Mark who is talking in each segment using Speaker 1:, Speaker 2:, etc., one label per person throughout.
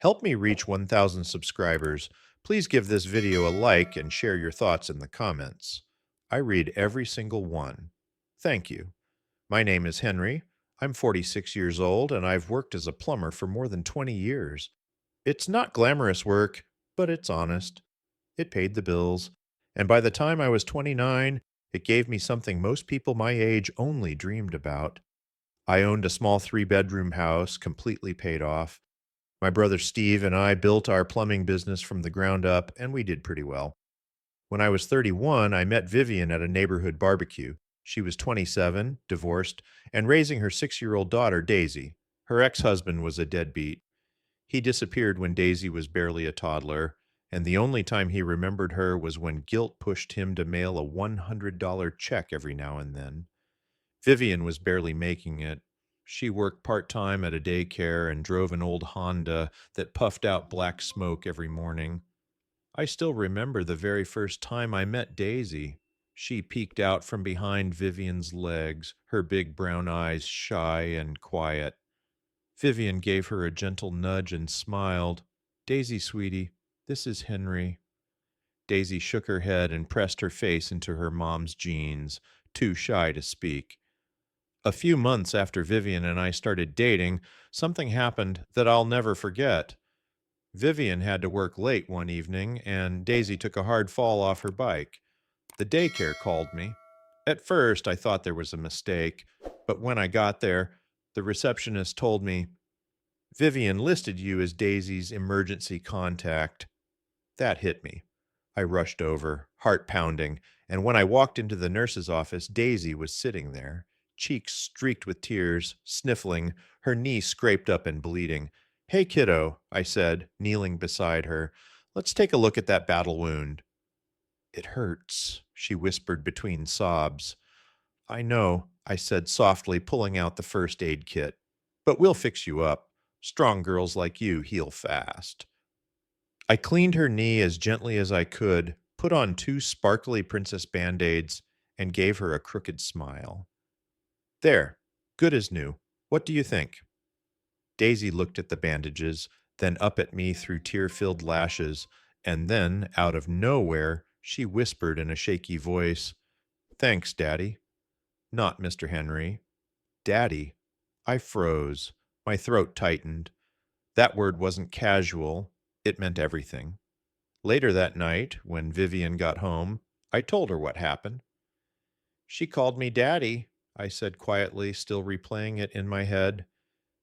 Speaker 1: Help me reach 1,000 subscribers. Please give this video a like and share your thoughts in the comments. I read every single one. Thank you. My name is Henry. I'm 46 years old and I've worked as a plumber for more than 20 years. It's not glamorous work, but it's honest. It paid the bills. And by the time I was 29, it gave me something most people my age only dreamed about. I owned a small 3-bedroom house, completely paid off. My brother Steve and I built our plumbing business from the ground up, and we did pretty well. When I was 31, I met Vivian at a neighborhood barbecue. She was 27, divorced, and raising her 6-year-old daughter, Daisy. Her ex-husband was a deadbeat. He disappeared when Daisy was barely a toddler, and the only time he remembered her was when guilt pushed him to mail a $100 check every now and then. Vivian was barely making it. She worked part-time at a daycare and drove an old Honda that puffed out black smoke every morning. I still remember the very first time I met Daisy. She peeked out from behind Vivian's legs, her big brown eyes shy and quiet. Vivian gave her a gentle nudge and smiled. "Daisy, sweetie, this is Henry." Daisy shook her head and pressed her face into her mom's jeans, too shy to speak. A few months after Vivian and I started dating, something happened that I'll never forget. Vivian had to work late one evening, and Daisy took a hard fall off her bike. The daycare called me. At first, I thought there was a mistake, but when I got there, the receptionist told me, "Vivian listed you as Daisy's emergency contact." That hit me. I rushed over, heart pounding, and when I walked into the nurse's office, Daisy was sitting there, cheeks streaked with tears, sniffling, her knee scraped up and bleeding. "Hey, kiddo," I said, kneeling beside her. "Let's take a look at that battle wound." "It hurts," she whispered between sobs. "I know," I said softly, pulling out the first aid kit. "But we'll fix you up. Strong girls like you heal fast." I cleaned her knee as gently as I could, put on 2 sparkly princess Band-Aids, and gave her a crooked smile. "There, good as new. What do you think?" Daisy looked at the bandages, then up at me through tear-filled lashes, and then, out of nowhere, she whispered in a shaky voice, "Thanks, Daddy." Not Mr. Henry. Daddy. I froze. My throat tightened. That word wasn't casual. It meant everything. Later that night, when Vivian got home, I told her what happened. "She called me Daddy," I said quietly, still replaying it in my head.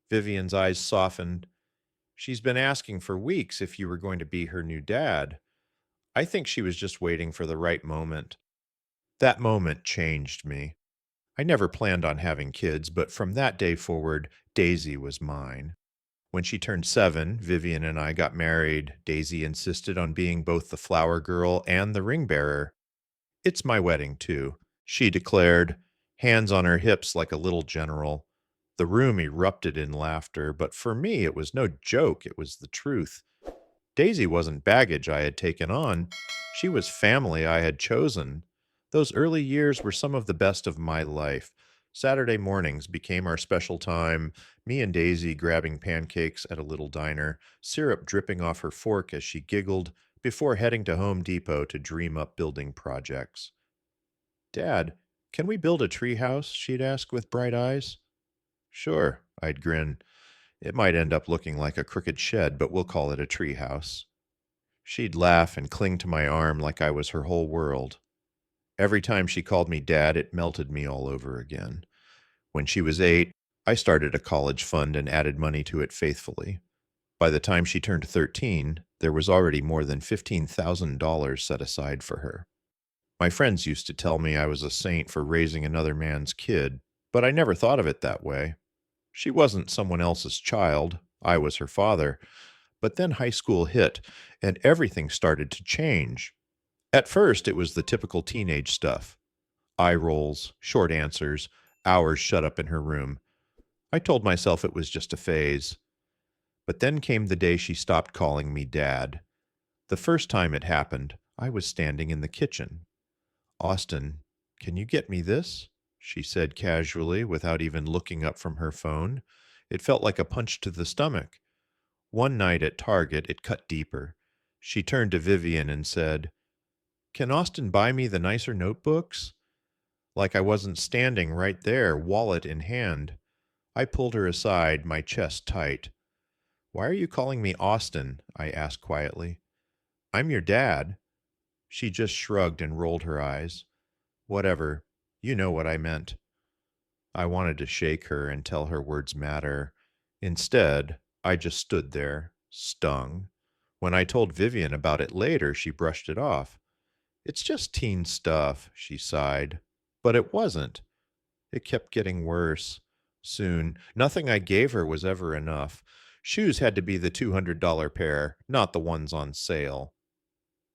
Speaker 1: Vivian's eyes softened. "She's been asking for weeks if you were going to be her new dad." I think she was just waiting for the right moment. That moment changed me. I never planned on having kids, but from that day forward, Daisy was mine. When she turned 7, Vivian and I got married. Daisy insisted on being both the flower girl and the ring bearer. "It's my wedding, too," she declared, hands on her hips like a little general. The room erupted in laughter, but for me it was no joke, it was the truth. Daisy wasn't baggage I had taken on. She was family I had chosen. Those early years were some of the best of my life. Saturday mornings became our special time, me and Daisy grabbing pancakes at a little diner, syrup dripping off her fork as she giggled, before heading to Home Depot to dream up building projects. "Dad, can we build a treehouse?" she'd ask with bright eyes. "Sure," I'd grin. "It might end up looking like a crooked shed, but we'll call it a treehouse." She'd laugh and cling to my arm like I was her whole world. Every time she called me Dad, it melted me all over again. When she was 8, I started a college fund and added money to it faithfully. By the time she turned 13, there was already more than $15,000 set aside for her. My friends used to tell me I was a saint for raising another man's kid, but I never thought of it that way. She wasn't someone else's child. I was her father. But then high school hit, and everything started to change. At first, it was the typical teenage stuff. Eye rolls, short answers, hours shut up in her room. I told myself it was just a phase. But then came the day she stopped calling me Dad. The first time it happened, I was standing in the kitchen. "Austin, can you get me this?" she said casually, without even looking up from her phone. It felt like a punch to the stomach. One night at Target, it cut deeper. She turned to Vivian and said, "Can Austin buy me the nicer notebooks?" Like I wasn't standing right there, wallet in hand. I pulled her aside, my chest tight. "Why are you calling me Austin?" I asked quietly. "I'm your dad." She just shrugged and rolled her eyes. "Whatever. You know what I meant." I wanted to shake her and tell her words matter. Instead, I just stood there, stung. When I told Vivian about it later, she brushed it off. "It's just teen stuff," she sighed. But it wasn't. It kept getting worse. Soon, nothing I gave her was ever enough. Shoes had to be the $200 pair, not the ones on sale.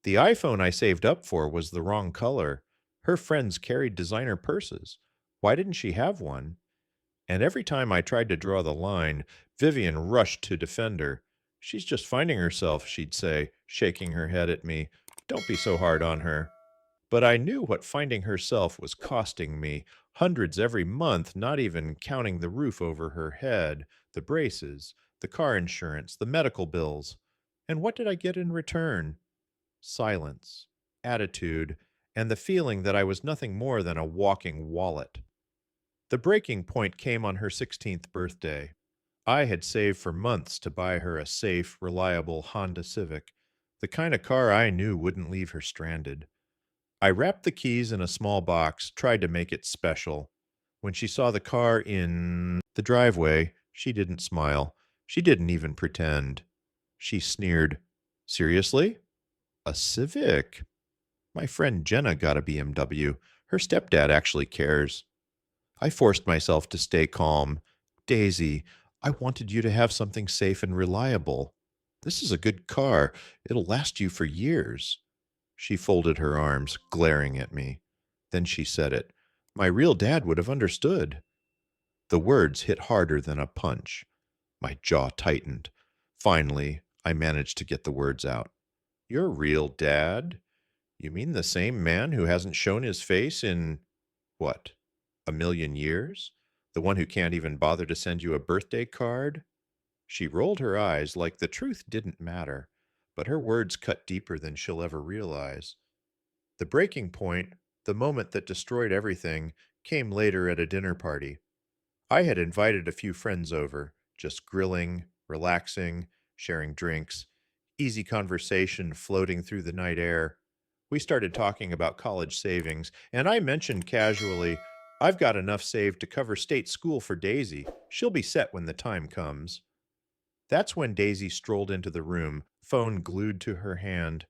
Speaker 1: The iPhone I saved up for was the wrong color. Her friends carried designer purses. Why didn't she have one? And every time I tried to draw the line, Vivian rushed to defend her. "She's just finding herself," she'd say, shaking her head at me. "Don't be so hard on her." But I knew what finding herself was costing me. Hundreds every month, not even counting the roof over her head, the braces, the car insurance, the medical bills. And what did I get in return? Silence, attitude, and the feeling that I was nothing more than a walking wallet. The breaking point came on her 16th birthday. I had saved for months to buy her a safe, reliable Honda Civic, the kind of car I knew wouldn't leave her stranded. I wrapped the keys in a small box, tried to make it special. When she saw the car in the driveway, she didn't smile. She didn't even pretend. She sneered. "Seriously? A Civic? My friend Jenna got a BMW. Her stepdad actually cares." I forced myself to stay calm. "Daisy, I wanted you to have something safe and reliable. This is a good car. It'll last you for years." She folded her arms, glaring at me. Then she said it. "My real dad would have understood." The words hit harder than a punch. My jaw tightened. Finally, I managed to get the words out. "Your real dad? You mean the same man who hasn't shown his face in, what, a million years? The one who can't even bother to send you a birthday card?" She rolled her eyes like the truth didn't matter, but her words cut deeper than she'll ever realize. The breaking point, the moment that destroyed everything, came later at a dinner party. I had invited a few friends over, just grilling, relaxing, sharing drinks, easy conversation floating through the night air. We started talking about college savings, and I mentioned casually, "I've got enough saved to cover state school for Daisy. She'll be set when the time comes." That's when Daisy strolled into the room, phone glued to her hand.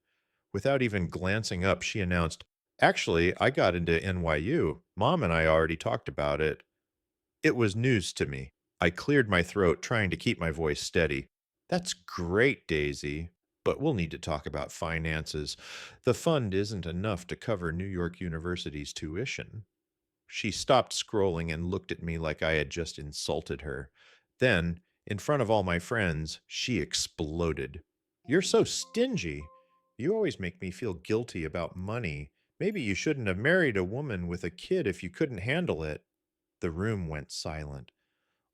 Speaker 1: Without even glancing up, she announced, "Actually, I got into NYU. Mom and I already talked about it." It was news to me. I cleared my throat, trying to keep my voice steady. "That's great, Daisy, but we'll need to talk about finances. The fund isn't enough to cover New York University's tuition." She stopped scrolling and looked at me like I had just insulted her. Then, in front of all my friends, she exploded. "You're so stingy. You always make me feel guilty about money. Maybe you shouldn't have married a woman with a kid if you couldn't handle it." The room went silent.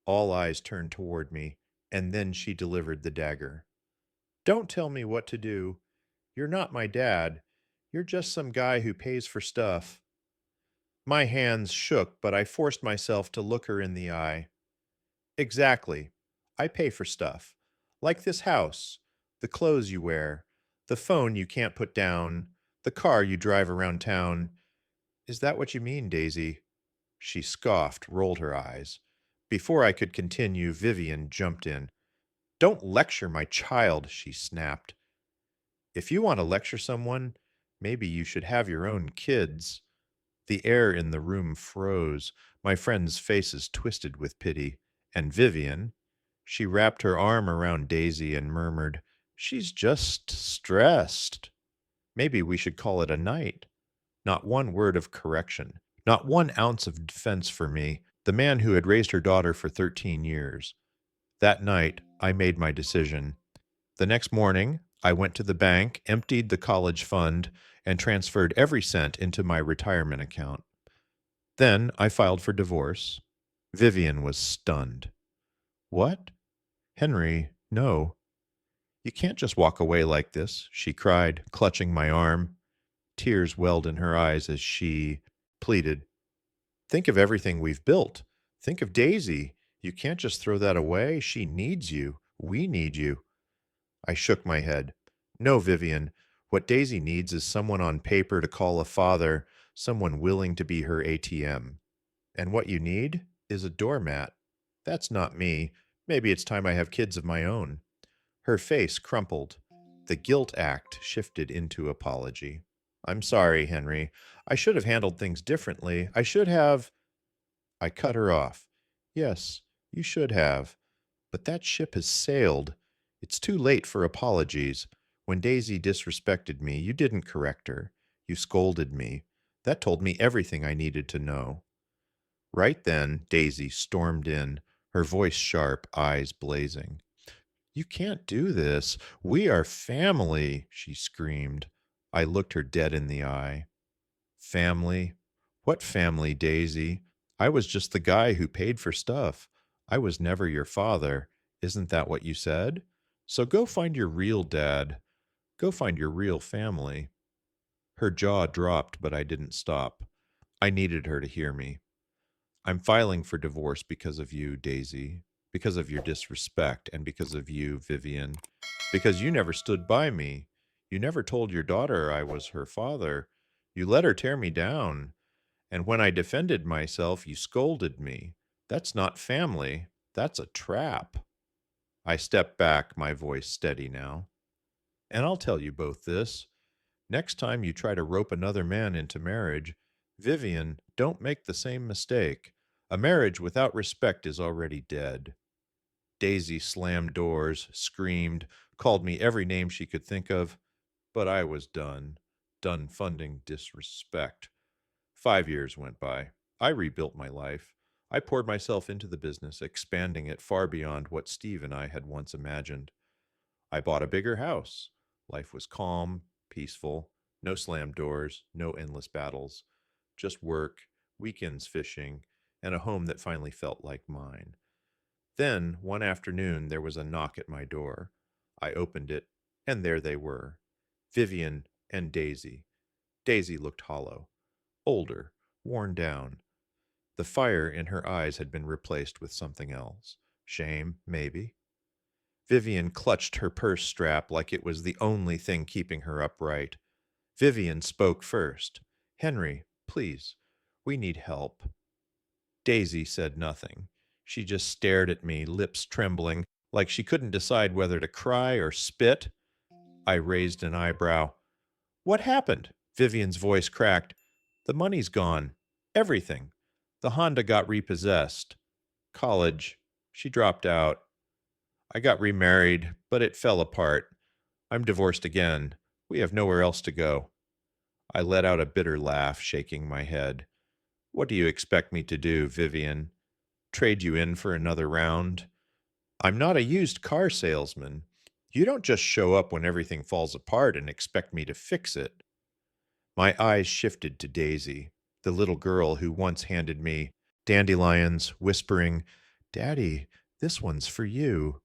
Speaker 1: All eyes turned toward me, and then she delivered the dagger. "Don't tell me what to do. You're not my dad. You're just some guy who pays for stuff." My hands shook, but I forced myself to look her in the eye. "Exactly. I pay for stuff. Like this house, the clothes you wear, the phone you can't put down, the car you drive around town. Is that what you mean, Daisy?" She scoffed, rolled her eyes. Before I could continue, Vivian jumped in. "Don't lecture my child," she snapped. "If you want to lecture someone, maybe you should have your own kids." The air in the room froze. My friends' faces twisted with pity. And Vivian, she wrapped her arm around Daisy and murmured, "She's just stressed. Maybe we should call it a night." Not one word of correction, not one ounce of defense for me, the man who had raised her daughter for 13 years. That night, I made my decision. The next morning, I went to the bank, emptied the college fund, and transferred every cent into my retirement account. Then I filed for divorce. Vivian was stunned. "What? Henry, no." You can't just walk away like this, she cried, clutching my arm. Tears welled in her eyes as she pleaded, think of everything we've built. Think of Daisy. You can't just throw that away. She needs you. We need you. I shook my head. No, Vivian. What Daisy needs is someone on paper to call a father, someone willing to be her ATM. And what you need is a doormat. That's not me. Maybe it's time I have kids of my own. Her face crumpled. The guilt act shifted into apology. I'm sorry, Henry. I should have handled things differently. I should have. I cut her off. Yes, you should have. But that ship has sailed. It's too late for apologies. When Daisy disrespected me, you didn't correct her. You scolded me. That told me everything I needed to know. Right then, Daisy stormed in, her voice sharp, eyes blazing. You can't do this. We are family, she screamed. I looked her dead in the eye. Family? What family, Daisy? I was just the guy who paid for stuff. I was never your father. Isn't that what you said? So go find your real dad. Go find your real family. Her jaw dropped, but I didn't stop. I needed her to hear me. I'm filing for divorce because of you, Daisy, because of your disrespect, and because of you, Vivian, because you never stood by me. You never told your daughter I was her father. You let her tear me down. And when I defended myself, you scolded me. That's not family. That's a trap. I stepped back, my voice steady now. And I'll tell you both this. Next time you try to rope another man into marriage, Vivian, don't make the same mistake. A marriage without respect is already dead. Daisy slammed doors, screamed, called me every name she could think of, but I was done. Done funding disrespect. 5 years went by. I rebuilt my life. I poured myself into the business, expanding it far beyond what Steve and I had once imagined. I bought a bigger house. Life was calm, peaceful, no slammed doors, no endless battles, just work, weekends fishing, and a home that finally felt like mine. Then, one afternoon, there was a knock at my door. I opened it, and there they were, Vivian and Daisy. Daisy looked hollow, older, worn down. The fire in her eyes had been replaced with something else. Shame, maybe. Vivian clutched her purse strap like it was the only thing keeping her upright. Vivian spoke first. Henry, please, we need help. Daisy said nothing. She just stared at me, lips trembling, like she couldn't decide whether to cry or spit. I raised an eyebrow. What happened? Vivian's voice cracked. The money's gone. Everything. The Honda got repossessed. College. She dropped out. I got remarried, but it fell apart. I'm divorced again. We have nowhere else to go. I let out a bitter laugh, shaking my head. What do you expect me to do, Vivian? Trade you in for another round? I'm not a used car salesman. You don't just show up when everything falls apart and expect me to fix it. My eyes shifted to Daisy, the little girl who once handed me dandelions, whispering, Daddy, this one's for you.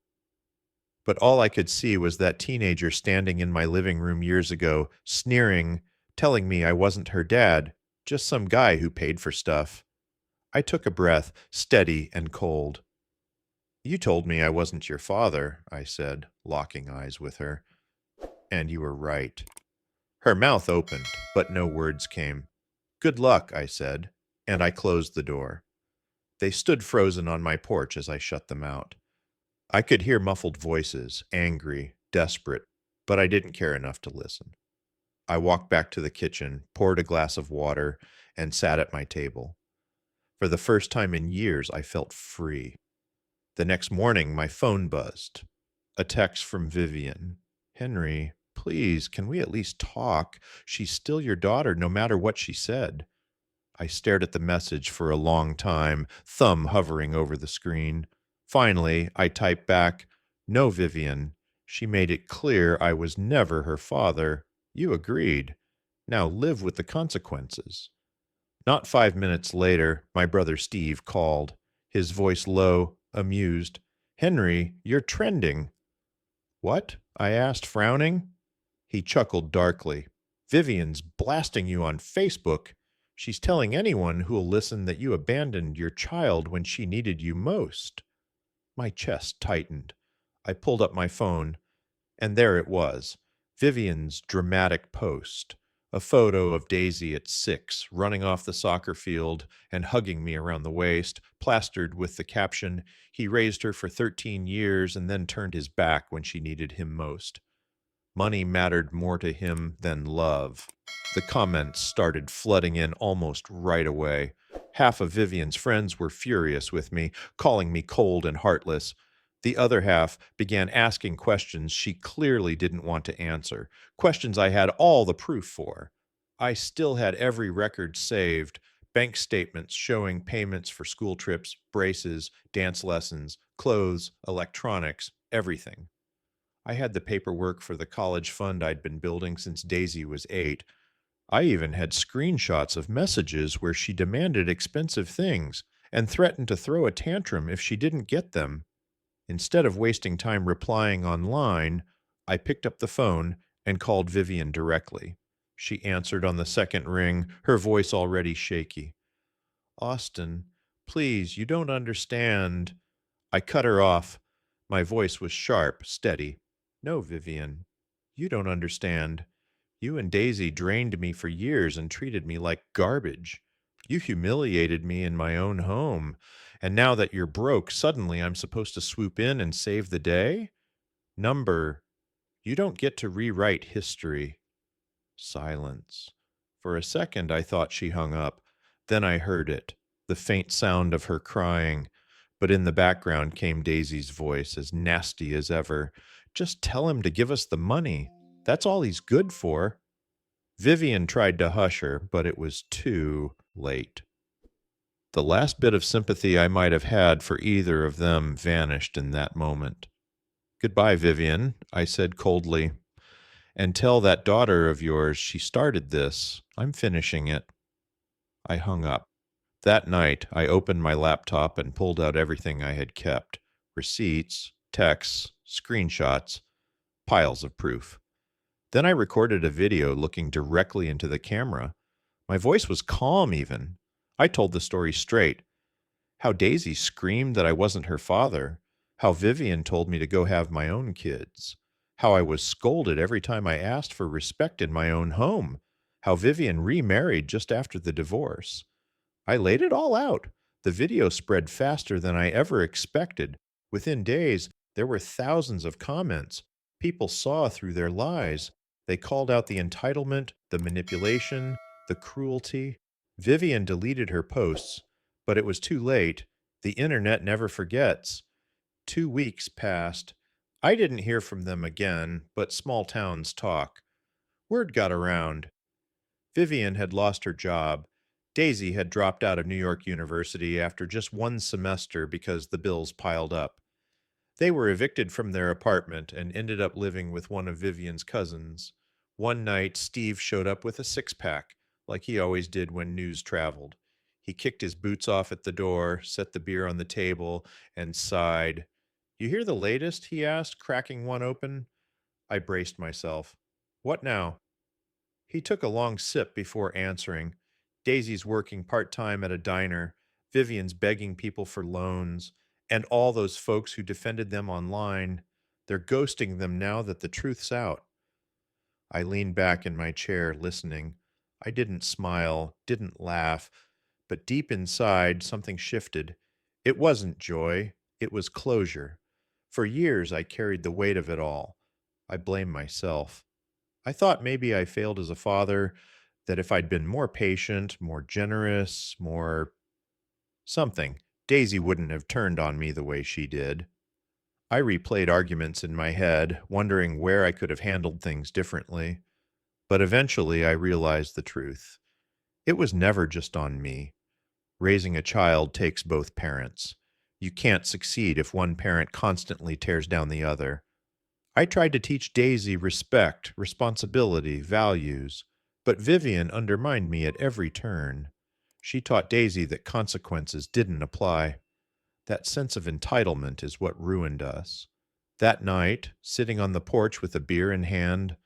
Speaker 1: But all I could see was that teenager standing in my living room years ago, sneering, telling me I wasn't her dad, just some guy who paid for stuff. I took a breath, steady and cold. You told me I wasn't your father, I said, locking eyes with her. And you were right. Her mouth opened, but no words came. Good luck, I said, and I closed the door. They stood frozen on my porch as I shut them out. I could hear muffled voices, angry, desperate, but I didn't care enough to listen. I walked back to the kitchen, poured a glass of water, and sat at my table. For the first time in years, I felt free. The next morning, my phone buzzed. A text from Vivian. Henry, please, can we at least talk? She's still your daughter, no matter what she said. I stared at the message for a long time, thumb hovering over the screen. Finally, I typed back, No, Vivian. She made it clear I was never her father. You agreed. Now live with the consequences. Not 5 minutes later, my brother Steve called, his voice low, amused. Henry, you're trending. What? I asked, frowning. He chuckled darkly. Vivian's blasting you on Facebook. She's telling anyone who'll listen that you abandoned your child when she needed you most. My chest tightened. I pulled up my phone, and there it was, Vivian's dramatic post. A photo of Daisy at 6, running off the soccer field and hugging me around the waist, plastered with the caption, "He raised her for 13 years and then turned his back when she needed him most." Money mattered more to him than love. The comments started flooding in almost right away. Half of Vivian's friends were furious with me, calling me cold and heartless. The other half began asking questions she clearly didn't want to answer, questions I had all the proof for. I still had every record saved, bank statements showing payments for school trips, braces, dance lessons, clothes, electronics, everything. I had the paperwork for the college fund I'd been building since Daisy was 8. I even had screenshots of messages where she demanded expensive things and threatened to throw a tantrum if she didn't get them. Instead of wasting time replying online, I picked up the phone and called Vivian directly. She answered on the second ring, her voice already shaky. Austin, please, you don't understand. I cut her off. My voice was sharp, steady. No, Vivian, you don't understand. You and Daisy drained me for years and treated me like garbage. You humiliated me in my own home. And now that you're broke, suddenly I'm supposed to swoop in and save the day? Number, you don't get to rewrite history. Silence. For a second, I thought she hung up. Then I heard it, the faint sound of her crying. But in the background came Daisy's voice, as nasty as ever. Just tell him to give us the money. That's all he's good for. Vivian tried to hush her, but it was too late. The last bit of sympathy I might have had for either of them vanished in that moment. Goodbye, Vivian, I said coldly. And tell that daughter of yours she started this. I'm finishing it. I hung up. That night, I opened my laptop and pulled out everything I had kept: receipts, texts, screenshots, piles of proof. Then I recorded a video looking directly into the camera. My voice was calm, even. I told the story straight. How Daisy screamed that I wasn't her father. How Vivian told me to go have my own kids. How I was scolded every time I asked for respect in my own home. How Vivian remarried just after the divorce. I laid it all out. The video spread faster than I ever expected. Within days, there were thousands of comments. People saw through their lies. They called out the entitlement, the manipulation, the cruelty. Vivian deleted her posts, but it was too late. The internet never forgets. 2 weeks passed. I didn't hear from them again, but small towns talk. Word got around. Vivian had lost her job. Daisy had dropped out of New York University after just one semester because the bills piled up. They were evicted from their apartment and ended up living with one of Vivian's cousins. One night, Steve showed up with a six-pack, like he always did when news traveled. He kicked his boots off at the door, set the beer on the table, and sighed. "You hear the latest?" he asked, cracking one open. I braced myself. "What now?" He took a long sip before answering. Daisy's working part-time at a diner. Vivian's begging people for loans. And all those folks who defended them online, they're ghosting them now that the truth's out. I leaned back in my chair, listening. I didn't smile, didn't laugh, but deep inside, something shifted. It wasn't joy, it was closure. For years, I carried the weight of it all. I blamed myself. I thought maybe I failed as a father, that if I'd been more patient, more generous, more something, Daisy wouldn't have turned on me the way she did. I replayed arguments in my head, wondering where I could have handled things differently. But eventually I realized the truth. It was never just on me. Raising a child takes both parents. You can't succeed if one parent constantly tears down the other. I tried to teach Daisy respect, responsibility, values, but Vivian undermined me at every turn. She taught Daisy that consequences didn't apply. That sense of entitlement is what ruined us. That night, sitting on the porch with a beer in hand,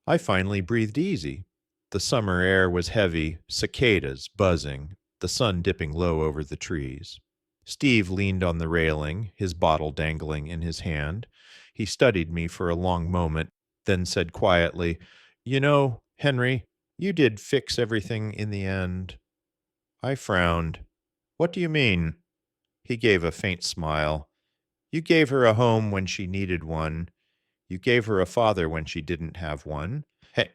Speaker 1: I finally breathed easy. The summer air was heavy, cicadas buzzing, the sun dipping low over the trees. Steve leaned on the railing, his bottle dangling in his hand. He studied me for a long moment, then said quietly, "You know, Henry, you did fix everything in the end." I frowned. "What do you mean?" He gave a faint smile. "You gave her a home when she needed one. You gave her a father when she didn't have one.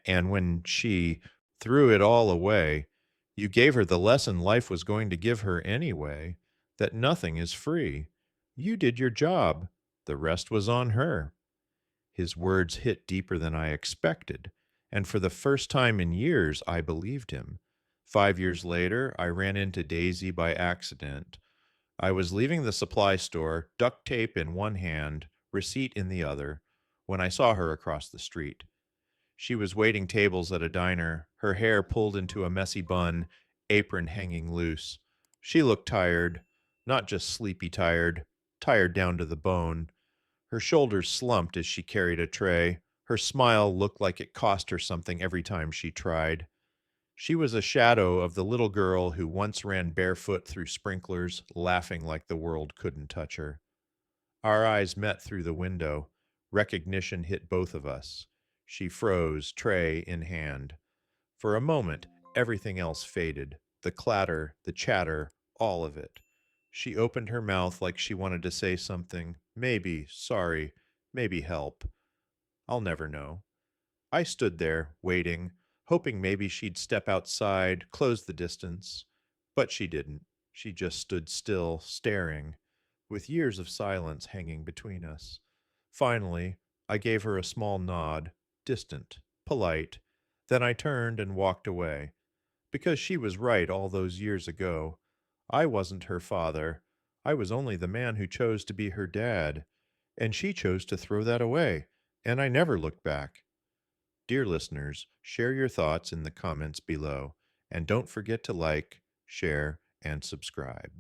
Speaker 1: And when she threw it all away, you gave her the lesson life was going to give her anyway, that nothing is free. You did your job. The rest was on her." His words hit deeper than I expected, and for the first time in years, I believed him. 5 years later, I ran into Daisy by accident. I was leaving the supply store, duct tape in one hand, receipt in the other, when I saw her across the street. She was waiting tables at a diner, her hair pulled into a messy bun, apron hanging loose. She looked tired, not just sleepy tired, tired down to the bone. Her shoulders slumped as she carried a tray. Her smile looked like it cost her something every time she tried. She was a shadow of the little girl who once ran barefoot through sprinklers, laughing like the world couldn't touch her. Our eyes met through the window. Recognition hit both of us. She froze, tray in hand. For a moment, everything else faded. The clatter, the chatter, all of it. She opened her mouth like she wanted to say something. Maybe, sorry, maybe help. I'll never know. I stood there, waiting, hoping maybe she'd step outside, close the distance. But she didn't. She just stood still, staring, with years of silence hanging between us. Finally, I gave her a small nod, distant, polite. Then I turned and walked away. Because she was right all those years ago. I wasn't her father. I was only the man who chose to be her dad. And she chose to throw that away. And I never looked back. Dear listeners, share your thoughts in the comments below, and don't forget to like, share, and subscribe.